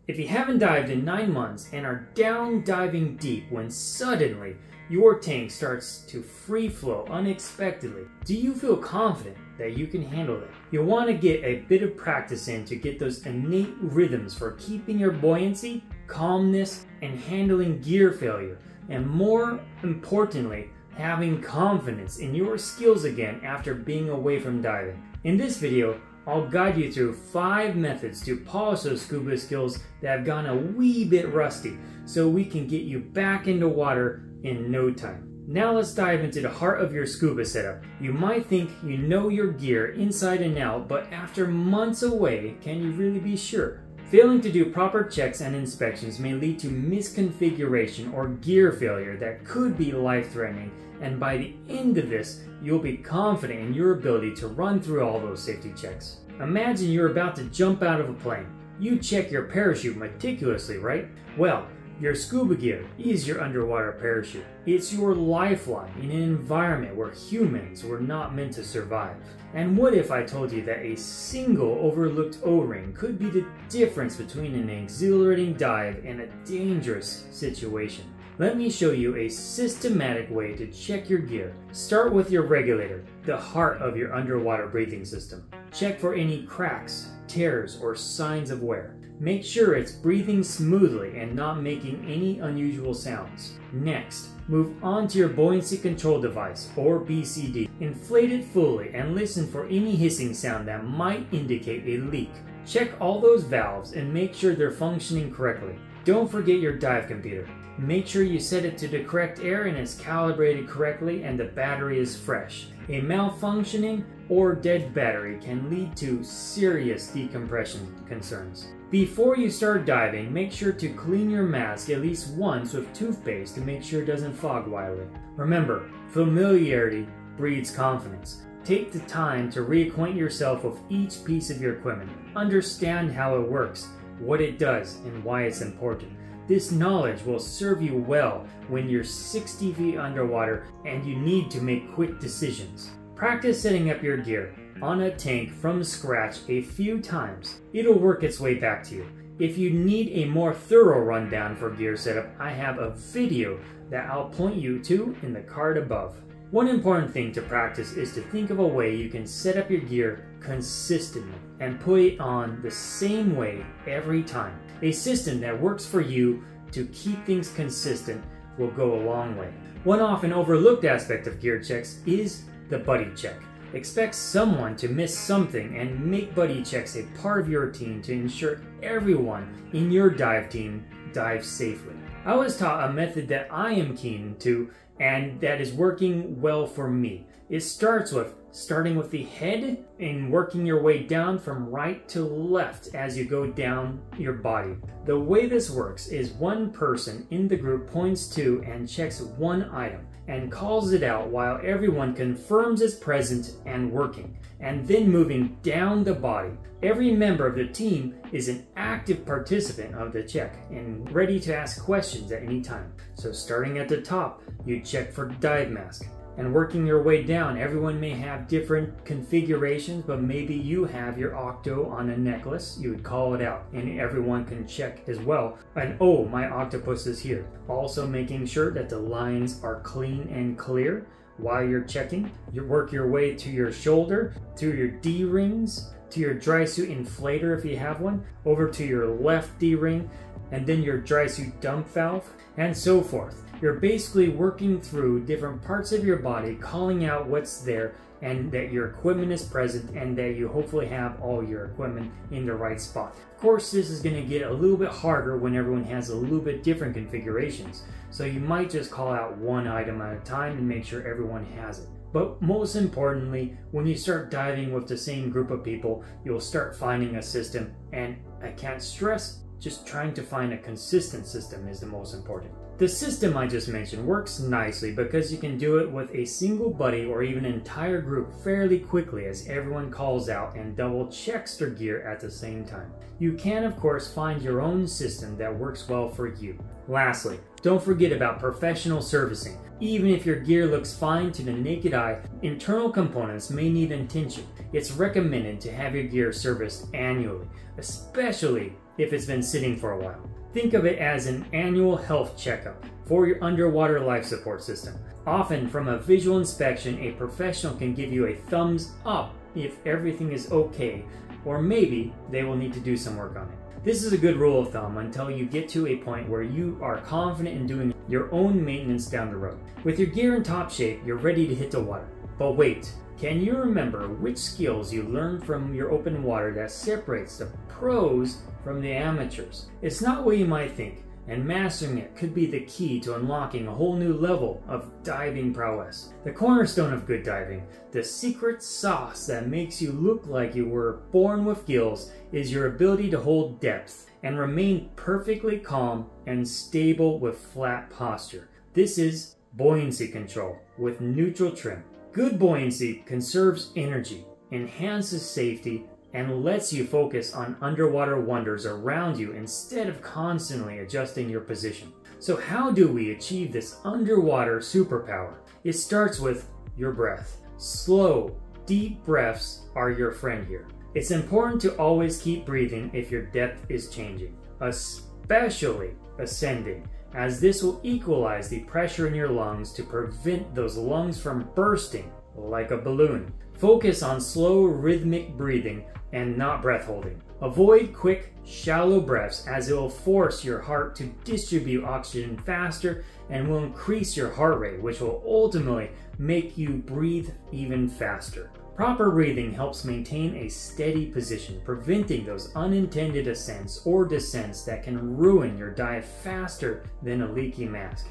If you haven't dived in 9 months and are down diving deep when suddenly your tank starts to free flow unexpectedly, do you feel confident that you can handle that? You'll want to get a bit of practice in to get those innate rhythms for keeping your buoyancy, calmness, and handling gear failure, and more importantly, having confidence in your skills again after being away from diving. In this video, I'll guide you through 5 methods to polish those scuba skills that have gone a wee bit rusty so we can get you back into water in no time. Now let's dive into the heart of your scuba setup. You might think you know your gear inside and out, but after months away, can you really be sure? Failing to do proper checks and inspections may lead to misconfiguration or gear failure that could be life-threatening, and by the end of this, you'll be confident in your ability to run through all those safety checks. Imagine you're about to jump out of a plane. You check your parachute meticulously, right? Well, your scuba gear is your underwater parachute. It's your lifeline in an environment where humans were not meant to survive. And what if I told you that a single overlooked O-ring could be the difference between an exhilarating dive and a dangerous situation? Let me show you a systematic way to check your gear. Start with your regulator, the heart of your underwater breathing system. Check for any cracks, tears, or signs of wear. Make sure it's breathing smoothly and not making any unusual sounds. Next, move on to your buoyancy control device, or BCD. Inflate it fully and listen for any hissing sound that might indicate a leak. Check all those valves and make sure they're functioning correctly. Don't forget your dive computer. Make sure you set it to the correct air and it's calibrated correctly and the battery is fresh. A malfunctioning or dead battery can lead to serious decompression concerns. Before you start diving, make sure to clean your mask at least once with toothpaste to make sure it doesn't fog wildly. Remember, familiarity breeds confidence. Take the time to reacquaint yourself with each piece of your equipment. Understand how it works, what it does, and why it's important. This knowledge will serve you well when you're 60 feet underwater and you need to make quick decisions. Practice setting up your gear on a tank from scratch a few times. It'll work its way back to you. If you need a more thorough rundown for gear setup, I have a video that I'll point you to in the card above. One important thing to practice is to think of a way you can set up your gear consistently and put it on the same way every time. A system that works for you to keep things consistent will go a long way. One often overlooked aspect of gear checks is the buddy check. Expect someone to miss something and make buddy checks a part of your routine to ensure everyone in your dive team dives safely. I was taught a method that I am keen to and that is working well for me. It starts with starting with the head and working your way down from right to left as you go down your body. The way this works is one person in the group points to and checks one item and calls it out while everyone confirms it's present and working, and then moving down the body. Every member of the team is an active participant of the check and ready to ask questions at any time. So starting at the top, you check for dive mask. And working your way down, everyone may have different configurations, but maybe you have your octo on a necklace. You would call it out and everyone can check as well. And oh, my octopus is here. Also making sure that the lines are clean and clear while you're checking. You work your way to your shoulder, through your D-rings, to your dry suit inflator if you have one, over to your left D-ring, and then your dry suit dump valve, and so forth. You're basically working through different parts of your body, calling out what's there and that your equipment is present and that you hopefully have all your equipment in the right spot. Of course, this is going to get a little bit harder when everyone has a little bit different configurations. So you might just call out one item at a time and make sure everyone has it. But most importantly, when you start diving with the same group of people, you'll start finding a system, and I can't stress, just trying to find a consistent system is the most important. The system I just mentioned works nicely because you can do it with a single buddy or even an entire group fairly quickly as everyone calls out and double checks their gear at the same time. You can of course find your own system that works well for you. Lastly, don't forget about professional servicing. Even if your gear looks fine to the naked eye, internal components may need attention. It's recommended to have your gear serviced annually, especially if it's been sitting for a while. Think of it as an annual health checkup for your underwater life support system. Often from a visual inspection, a professional can give you a thumbs up if everything is okay, or maybe they will need to do some work on it. This is a good rule of thumb until you get to a point where you are confident in doing your own maintenance down the road. With your gear in top shape, you're ready to hit the water. But wait, can you remember which skills you learned from your open water that separates the pros from the amateurs? It's not what you might think, and mastering it could be the key to unlocking a whole new level of diving prowess. The cornerstone of good diving, the secret sauce that makes you look like you were born with gills, is your ability to hold depth and remain perfectly calm and stable with flat posture. This is buoyancy control with neutral trim. Good buoyancy conserves energy, enhances safety, and lets you focus on underwater wonders around you instead of constantly adjusting your position. So how do we achieve this underwater superpower? It starts with your breath. Slow, deep breaths are your friend here. It's important to always keep breathing if your depth is changing, especially ascending, as this will equalize the pressure in your lungs to prevent those lungs from bursting like a balloon. Focus on slow, rhythmic breathing and not breath holding. Avoid quick, shallow breaths as it will force your heart to distribute oxygen faster and will increase your heart rate, which will ultimately make you breathe even faster. Proper breathing helps maintain a steady position, preventing those unintended ascents or descents that can ruin your dive faster than a leaky mask.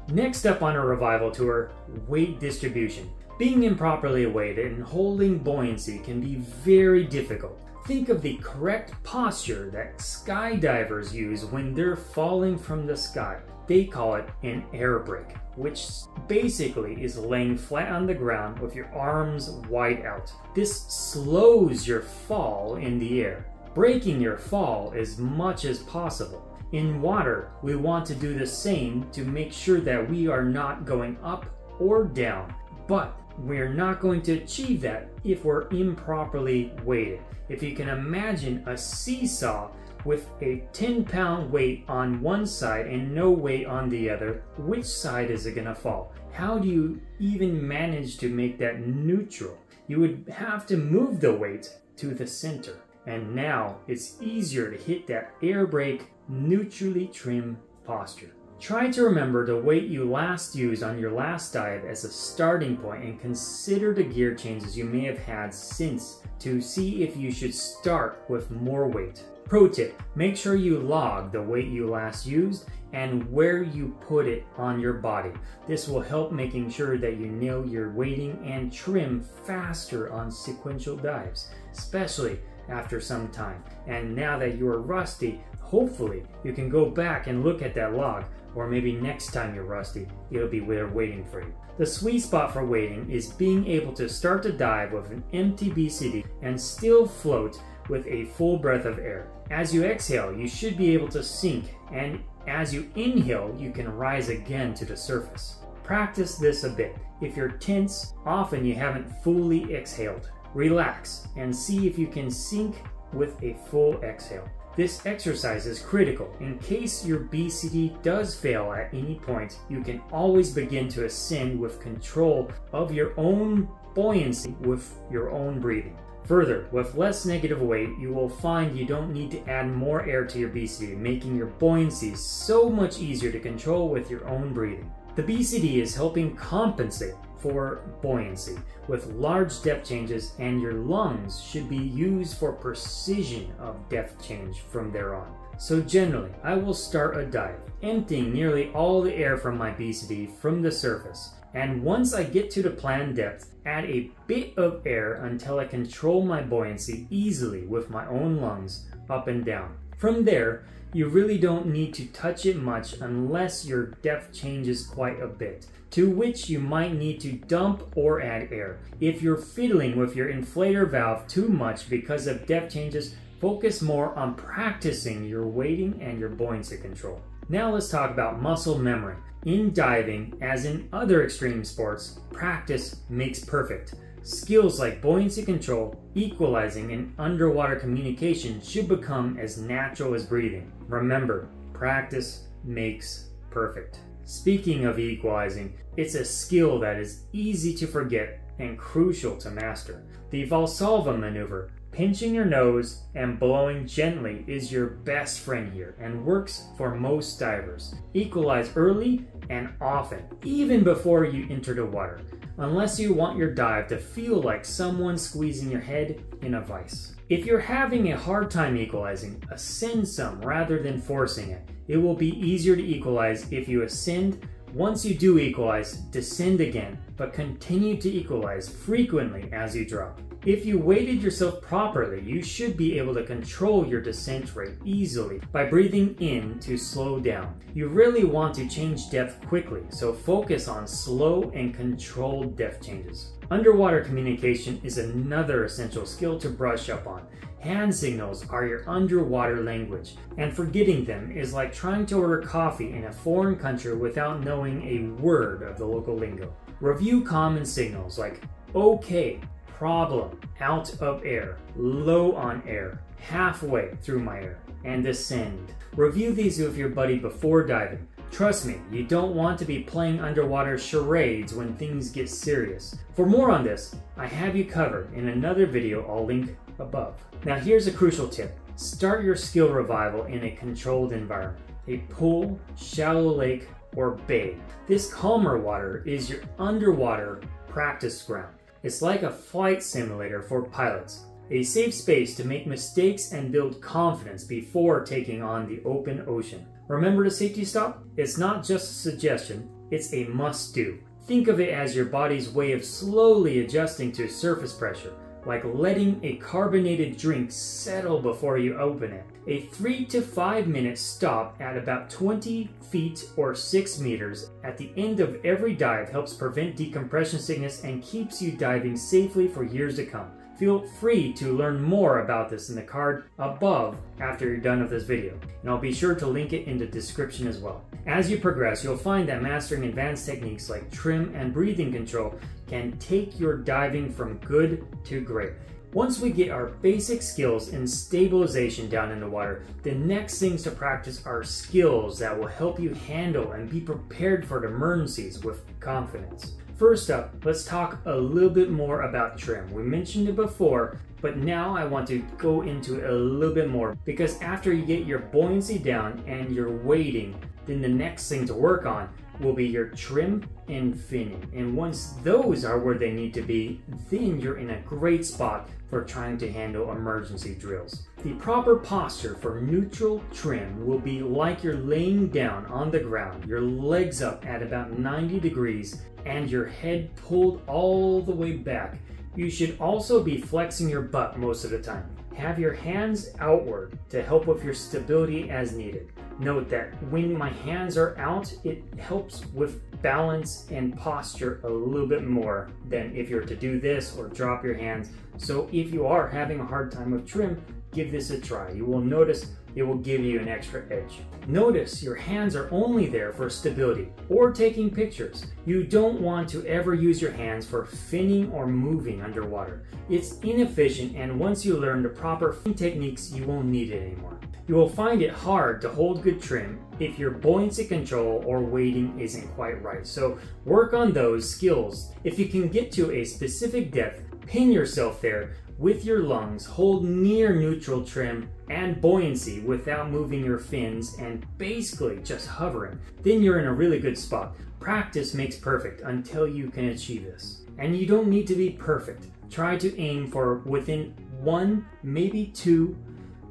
Next up on a revival tour, weight distribution. Being improperly weighted and holding buoyancy can be very difficult. Think of the correct posture that skydivers use when they're falling from the sky. They call it an air brake, which basically is laying flat on the ground with your arms wide out. This slows your fall in the air, breaking your fall as much as possible. In water, we want to do the same to make sure that we are not going up or down, but we're not going to achieve that if we're improperly weighted. If you can imagine a seesaw with a 10-pound weight on one side and no weight on the other, which side is it going to fall? How do you even manage to make that neutral? You would have to move the weight to the center. And now it's easier to hit that air brake, neutrally trim posture. Try to remember the weight you last used on your last dive as a starting point and consider the gear changes you may have had since to see if you should start with more weight. Pro tip, make sure you log the weight you last used and where you put it on your body. This will help making sure that you nail your weighting and trim faster on sequential dives, especially after some time. And now that you are rusty, hopefully you can go back and look at that log, or maybe next time you're rusty, it'll be there waiting for you. The sweet spot for weighting is being able to start the dive with an empty BCD and still float with a full breath of air. As you exhale, you should be able to sink, and as you inhale, you can rise again to the surface. Practice this a bit. If you're tense, often you haven't fully exhaled. Relax and see if you can sink with a full exhale. This exercise is critical. In case your BCD does fail at any point, you can always begin to ascend with control of your own buoyancy with your own breathing. Further, with less negative weight, you will find you don't need to add more air to your BCD, making your buoyancy so much easier to control with your own breathing. The BCD is helping compensate for buoyancy with large depth changes, and your lungs should be used for precision of depth change from there on. So generally, I will start a dive, emptying nearly all the air from my BCD from the surface. And once I get to the planned depth, add a bit of air until I control my buoyancy easily with my own lungs up and down. From there, you really don't need to touch it much unless your depth changes quite a bit, to which you might need to dump or add air. If you're fiddling with your inflator valve too much because of depth changes, focus more on practicing your weighting and your buoyancy control. Now let's talk about muscle memory. In diving, as in other extreme sports, practice makes perfect. Skills like buoyancy control, equalizing, and underwater communication should become as natural as breathing. Remember, practice makes perfect. Speaking of equalizing, it's a skill that is easy to forget and crucial to master. The Valsalva maneuver, pinching your nose and blowing gently, is your best friend here and works for most divers. Equalize early and often, even before you enter the water, unless you want your dive to feel like someone squeezing your head in a vice. If you're having a hard time equalizing, ascend some rather than forcing it. It will be easier to equalize if you ascend. Once you do equalize, descend again, but continue to equalize frequently as you drop. If you weighted yourself properly, you should be able to control your descent rate easily by breathing in to slow down. You really want to change depth quickly, so focus on slow and controlled depth changes. Underwater communication is another essential skill to brush up on. Hand signals are your underwater language, and forgetting them is like trying to order coffee in a foreign country without knowing a word of the local lingo. Review common signals like okay, problem, out of air, low on air, halfway through my air, and descend. Review these with your buddy before diving. Trust me, you don't want to be playing underwater charades when things get serious. For more on this, I have you covered in another video I'll link above. Now here's a crucial tip. Start your skill revival in a controlled environment. A pool, shallow lake, or bay. This calmer water is your underwater practice ground. It's like a flight simulator for pilots, a safe space to make mistakes and build confidence before taking on the open ocean. Remember the safety stop? It's not just a suggestion, it's a must-do. Think of it as your body's way of slowly adjusting to surface pressure, like letting a carbonated drink settle before you open it. A 3 to 5 minute stop at about 20 feet or 6 meters at the end of every dive helps prevent decompression sickness and keeps you diving safely for years to come. Feel free to learn more about this in the card above after you're done with this video, and I'll be sure to link it in the description as well. As you progress, you'll find that mastering advanced techniques like trim and breathing control can take your diving from good to great. Once we get our basic skills in stabilization down in the water, the next things to practice are skills that will help you handle and be prepared for emergencies with confidence. First up, let's talk a little bit more about trim. We mentioned it before, but now I want to go into it a little bit more, because after you get your buoyancy down and your weighting, then the next thing to work on will be your trim and finning. And once those are where they need to be, then you're in a great spot for trying to handle emergency drills. The proper posture for neutral trim will be like you're laying down on the ground, your legs up at about 90 degrees and your head pulled all the way back. You should also be flexing your butt most of the time. Have your hands outward to help with your stability as needed. Note that when my hands are out, it helps with balance and posture a little bit more than if you're to do this or drop your hands. So if you are having a hard time with trim, give this a try. You will notice it will give you an extra edge. Notice your hands are only there for stability or taking pictures. You don't want to ever use your hands for finning or moving underwater. It's inefficient, and once you learn the proper fin techniques, you won't need it anymore. You will find it hard to hold good trim if your buoyancy control or weighting isn't quite right. So work on those skills. If you can get to a specific depth, pin yourself there with your lungs, hold near neutral trim and buoyancy without moving your fins and basically just hovering. Then you're in a really good spot. Practice makes perfect until you can achieve this. And you don't need to be perfect. Try to aim for within 1, maybe 2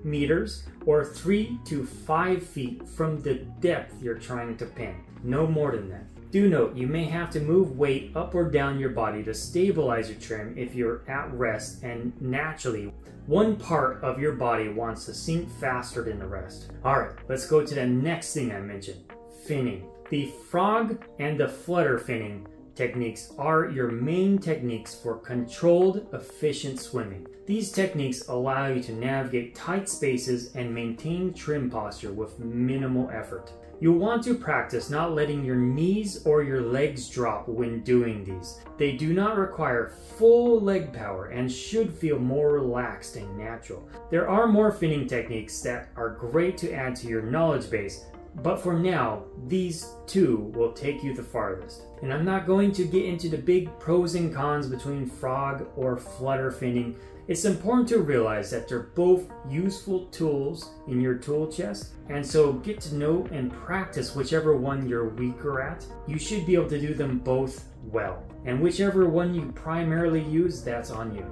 meters or 3 to 5 feet from the depth you're trying to pin. No more than that. Do note, you may have to move weight up or down your body to stabilize your trim if you're at rest, and naturally, one part of your body wants to sink faster than the rest. Alright, let's go to the next thing I mentioned, finning. The frog and the flutter finning techniques are your main techniques for controlled, efficient swimming. These techniques allow you to navigate tight spaces and maintain trim posture with minimal effort. You'll want to practice not letting your knees or your legs drop when doing these. They do not require full leg power and should feel more relaxed and natural. There are more finning techniques that are great to add to your knowledge base, but for now, these two will take you the farthest. And I'm not going to get into the big pros and cons between frog or flutter finning. It's important to realize that they're both useful tools in your tool chest, and so get to know and practice whichever one you're weaker at. You should be able to do them both well, and whichever one you primarily use, that's on you.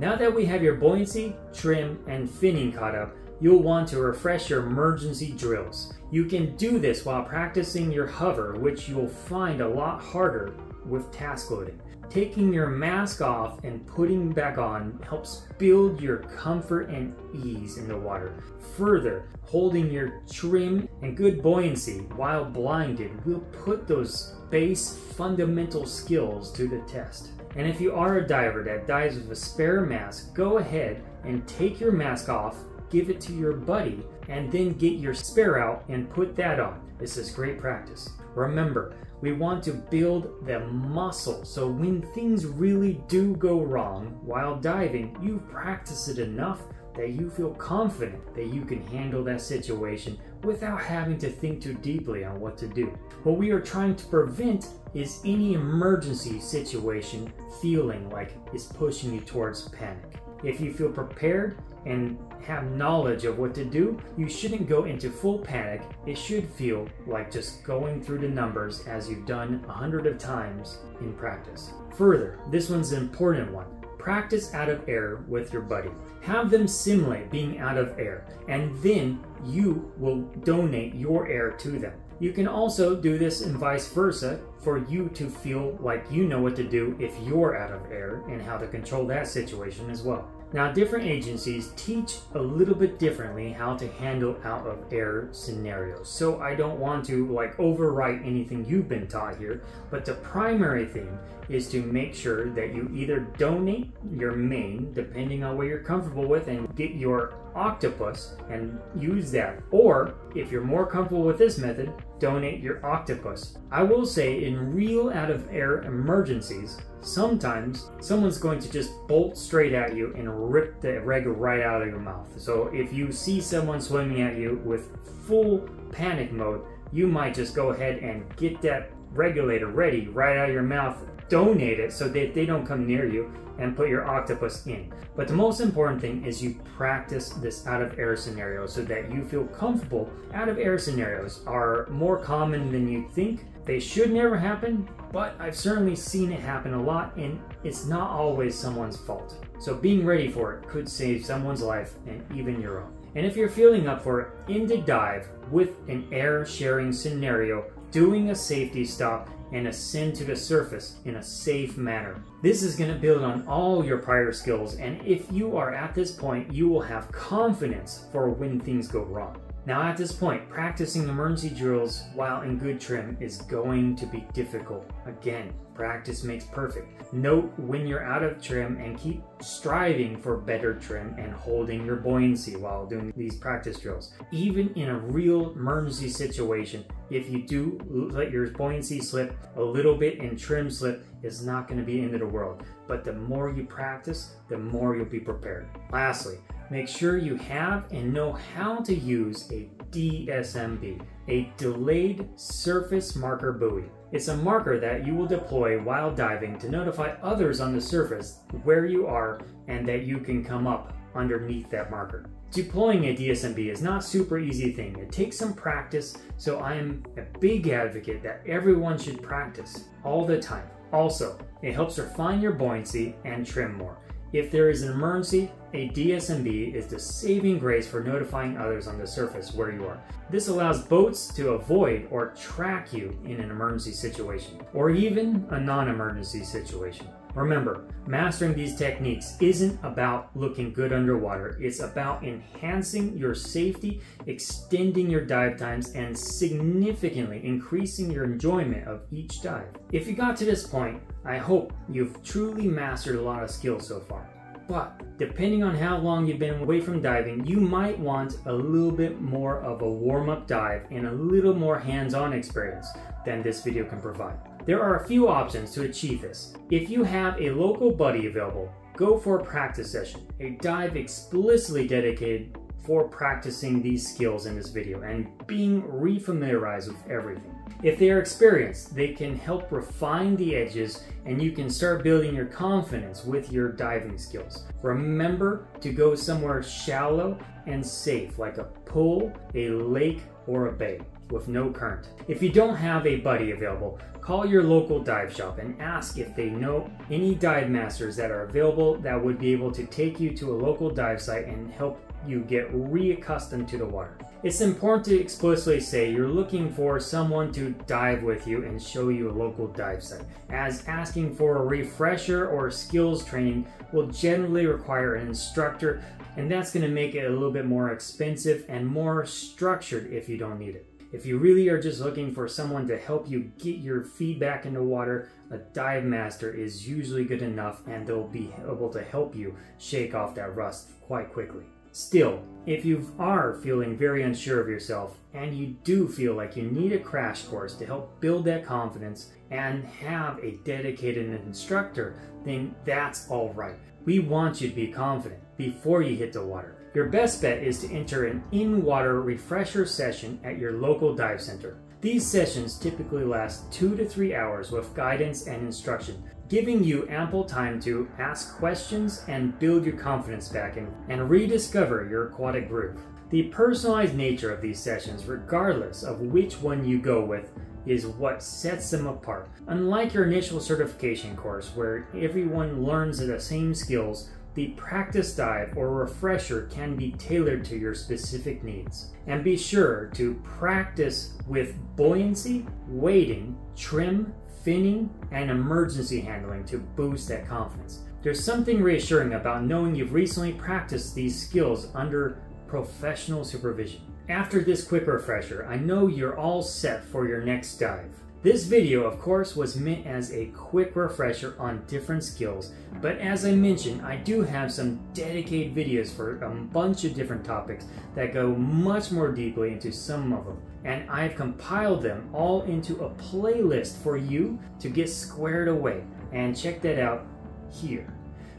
Now that we have your buoyancy, trim, and finning caught up, you'll want to refresh your emergency drills. You can do this while practicing your hover, which you'll find a lot harder with task loading. Taking your mask off and putting back on helps build your comfort and ease in the water. Further, holding your trim and good buoyancy while blinded will put those base fundamental skills to the test. And if you are a diver that dives with a spare mask, go ahead and take your mask off, give it to your buddy, and then get your spare out and put that on. This is great practice. Remember, we want to build the muscle, so when things really do go wrong while diving, you've practiced it enough that you feel confident that you can handle that situation without having to think too deeply on what to do. What we are trying to prevent is any emergency situation feeling like it's pushing you towards panic. If you feel prepared and have knowledge of what to do, you shouldn't go into full panic. It should feel like just going through the numbers as you've done 100 times in practice. Further, this one's an important one. Practice out of air with your buddy. Have them simulate being out of air, and then you will donate your air to them. You can also do this and vice versa for you to feel like you know what to do if you're out of air and how to control that situation as well. Now, different agencies teach a little bit differently how to handle out of air scenarios. So I don't want to overwrite anything you've been taught here, but the primary thing is to make sure that you either donate your main, depending on what you're comfortable with, and get your octopus and use that. Or if you're more comfortable with this method, donate your octopus. I will say in real out of air emergencies, sometimes someone's going to just bolt straight at you and rip the reg right out of your mouth. So if you see someone swimming at you with full panic mode, you might just go ahead and get that regulator ready right out of your mouth, donate it so that they don't come near you, and put your octopus in. But the most important thing is you practice this out of air scenario so that you feel comfortable. Out of air scenarios are more common than you think. They should never happen, but I've certainly seen it happen a lot, and it's not always someone's fault. So being ready for it could save someone's life and even your own. And if you're feeling up for it, in the dive with an air sharing scenario, doing a safety stop and ascend to the surface in a safe manner. This is going to build on all your prior skills, and if you are at this point, you will have confidence for when things go wrong. Now at this point, practicing emergency drills while in good trim is going to be difficult. Again, practice makes perfect. Note when you're out of trim and keep striving for better trim and holding your buoyancy while doing these practice drills. Even in a real emergency situation, if you do let your buoyancy slip a little bit and trim slip, it's not going to be the end of the world. But the more you practice, the more you'll be prepared. Lastly, make sure you have and know how to use a DSMB, a delayed surface marker buoy. It's a marker that you will deploy while diving to notify others on the surface where you are and that you can come up underneath that marker. Deploying a DSMB is not a super easy thing. It takes some practice, so I am a big advocate that everyone should practice all the time. Also, it helps refine your buoyancy and trim more. If there is an emergency, A DSMB is the saving grace for notifying others on the surface where you are. This allows boats to avoid or track you in an emergency situation, or even a non-emergency situation. Remember, mastering these techniques isn't about looking good underwater. It's about enhancing your safety, extending your dive times, and significantly increasing your enjoyment of each dive. If you got to this point, I hope you've truly mastered a lot of skills so far. But depending on how long you've been away from diving, you might want a little bit more of a warm-up dive and a little more hands-on experience than this video can provide. There are a few options to achieve this. If you have a local buddy available, go for a practice session, a dive explicitly dedicated for practicing these skills in this video and being refamiliarized with everything. If they are experienced, they can help refine the edges and you can start building your confidence with your diving skills. Remember to go somewhere shallow and safe, like a pool, a lake, or a bay with no current. If you don't have a buddy available, call your local dive shop and ask if they know any dive masters that are available that would be able to take you to a local dive site and help you get reaccustomed to the water. It's important to explicitly say you're looking for someone to dive with you and show you a local dive site, as asking for a refresher or skills training will generally require an instructor, and that's going to make it a little bit more expensive and more structured if you don't need it. If you really are just looking for someone to help you get your feet back in the water, a dive master is usually good enough and they'll be able to help you shake off that rust quite quickly. Still, if you are feeling very unsure of yourself and you do feel like you need a crash course to help build that confidence and have a dedicated instructor, then that's all right. We want you to be confident before you hit the water. Your best bet is to enter an in-water refresher session at your local dive center. These sessions typically last 2 to 3 hours with guidance and instruction, giving you ample time to ask questions and build your confidence back and rediscover your aquatic groove. The personalized nature of these sessions, regardless of which one you go with, is what sets them apart. Unlike your initial certification course where everyone learns the same skills, the practice dive or refresher can be tailored to your specific needs. And be sure to practice with buoyancy, weighting, trim, finning, and emergency handling to boost that confidence. There's something reassuring about knowing you've recently practiced these skills under professional supervision. After this quick refresher, I know you're all set for your next dive. This video, of course, was meant as a quick refresher on different skills, but as I mentioned, I do have some dedicated videos for a bunch of different topics that go much more deeply into some of them, and I've compiled them all into a playlist for you to get squared away, and check that out here.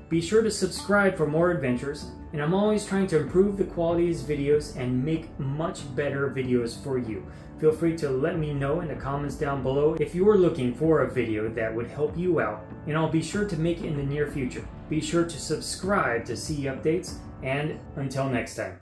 Be sure to subscribe for more adventures, and I'm always trying to improve the quality of these videos and make much better videos for you. Feel free to let me know in the comments down below if you are looking for a video that would help you out, and I'll be sure to make it in the near future. Be sure to subscribe to see updates, and until next time.